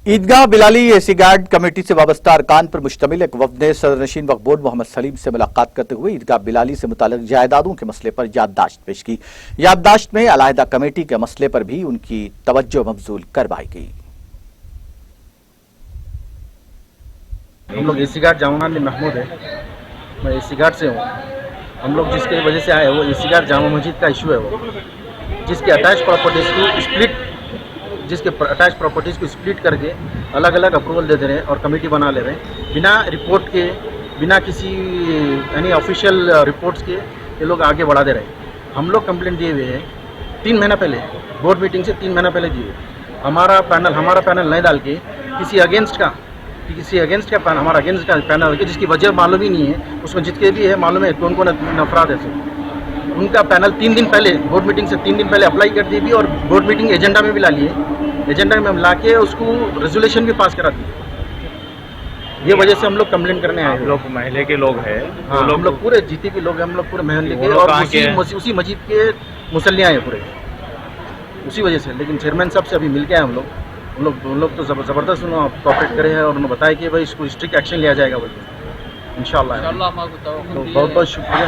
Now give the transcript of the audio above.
ईदगाह Bilali AC guard committee से वाबस्ता अरकान पर मुश्तमिल एक वफ़द ने सदर-नशीन वक्फ बोर्ड मोहम्मद सलीम से मुलाकात करते हुए ईदगाह बिलाली से मुताल्लिक़ जायदादों के मसले पर याददाश्त पेश की। याददाश्त में अलहदा कमेटी के मसले पर भी उनकी तवज्जो मबजूल करवाई गई। हम लोग एसी गार्ड जामा मस्जिद महमूद है, मैं एसी गार्ड से हूँ। हम लोग जिसके वजह से आए वो एसी गार्ड जामा मस्जिद का इशू है, वो जिसके अटैच प्रॉपर्टीज़ को स्प्लिट करके अलग अलग अप्रूवल दे दे रहे हैं और कमेटी बना ले रहे हैं बिना रिपोर्ट के, बिना किसी यानी ऑफिशियल रिपोर्ट्स के ये लोग आगे बढ़ा दे रहे हैं। हम लोग कंप्लेंट दिए हुए हैं 3 महीना पहले, बोर्ड मीटिंग से 3 महीना पहले दिए। हमारा पैनल नहीं डाल के किसी अगेंस्ट का हमारा अगेंस्ट का पैनल है जिसकी वजह मालूम ही नहीं है, उसमें जितने भी है मालूम है कौन कौन अफराद है। उनका पैनल 3 दिन पहले, बोर्ड मीटिंग से 3 दिन पहले अप्लाई कर दी भी और बोर्ड मीटिंग एजेंडा में भी ला लिए, एजेंडा में हम ला के उसको रेजोल्यूशन भी पास करा दी। ये वजह से हम लोग कंप्लेंट करने आए। लोग महल्ले के लोग हैं, हाँ, हम लोग पूरे जीती के लोग हैं, हम लोग पूरे महल्ले के और उसी मस्जिद के मुसल्लियाँ हैं पूरे, उसी वजह से। लेकिन चेयरमैन साहब से अभी मिल के आए हम लोग तो ज़बरदस्त उन्होंने कोऑपरेट करे हैं और उन्होंने बताया कि भाई इसको स्ट्रिक्ट एक्शन लिया जाएगा बोल के। इंशाल्लाह बहुत बहुत शुक्रिया।